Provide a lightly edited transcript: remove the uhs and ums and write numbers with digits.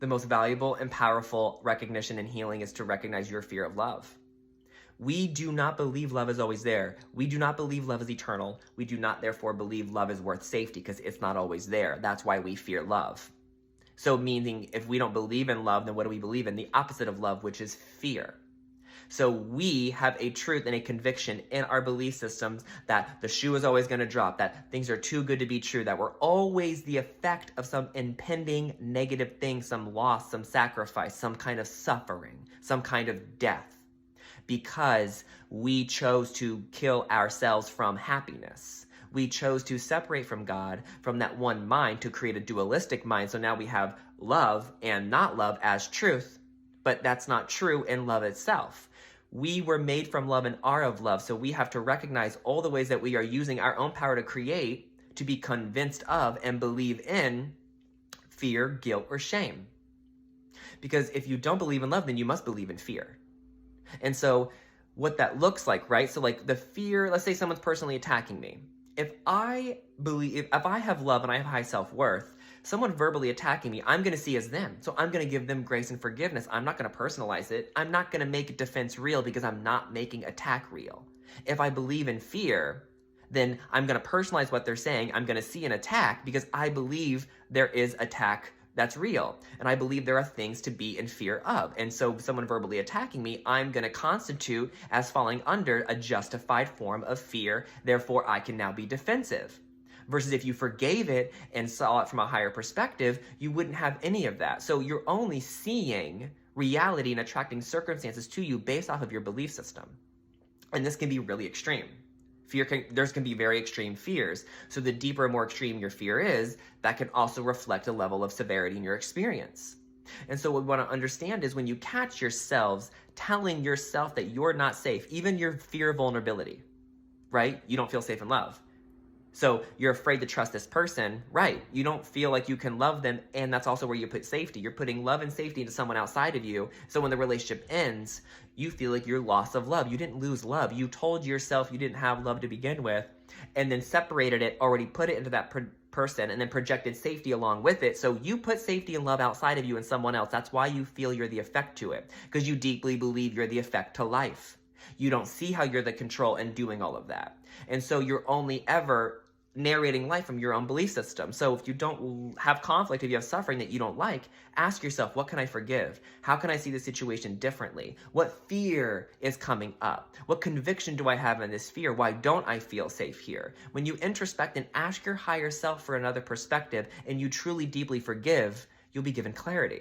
The most valuable and powerful recognition in healing is to recognize your fear of love. We do not believe love is always there. We do not believe love is eternal. We do not therefore believe love is worth safety because it's not always there. That's why we fear love. So meaning if we don't believe in love, then what do we believe in? The opposite of love, which is fear. So we have a truth and a conviction in our belief systems that the shoe is always going to drop, that things are too good to be true, that we're always the effect of some impending negative thing, some loss, some sacrifice, some kind of suffering, some kind of death, because we chose to kill ourselves from happiness. We chose to separate from God, from that one mind, to create a dualistic mind. So now we have love and not love as truth, but that's not true in love itself. We were made from love and are of love, so we have to recognize all the ways that we are using our own power to create, to be convinced of and believe in fear, guilt, or shame. Because if you don't believe in love, then you must believe in fear. And so what that looks like, right? So like the fear, let's say someone's personally attacking me. If I have love and I have high self-worth, someone verbally attacking me, I'm going to see as them. So I'm going to give them grace and forgiveness. I'm not going to personalize it. I'm not going to make defense real because I'm not making attack real. If I believe in fear, then I'm going to personalize what they're saying. I'm going to see an attack because I believe there is attack that's real. And I believe there are things to be in fear of. And so someone verbally attacking me, I'm going to constitute as falling under a justified form of fear. Therefore, I can now be defensive. Versus if you forgave it and saw it from a higher perspective, you wouldn't have any of that. So you're only seeing reality and attracting circumstances to you based off of your belief system. And this can be really extreme. There's can be very extreme fears. So the deeper and more extreme your fear is, that can also reflect a level of severity in your experience. And so what we want to understand is when you catch yourselves telling yourself that you're not safe, even your fear of vulnerability, right? You don't feel safe in love. So you're afraid to trust this person, right? You don't feel like you can love them, and that's also where you put safety. You're putting love and safety into someone outside of you. So when the relationship ends, you feel like you're loss of love. You didn't lose love. You told yourself you didn't have love to begin with, and then separated it, already put it into that person, and then projected safety along with it. So you put safety and love outside of you in someone else. That's why you feel you're the effect to it, because you deeply believe you're the effect to life. You don't see how you're the control and doing all of that. And so you're only ever narrating life from your own belief system. So if you don't have conflict, if you have suffering that you don't like, ask yourself, what can I forgive? How can I see the situation differently? What fear is coming up? What conviction do I have in this fear? Why don't I feel safe here? When you introspect and ask your higher self for another perspective, and you truly deeply forgive, you'll be given clarity.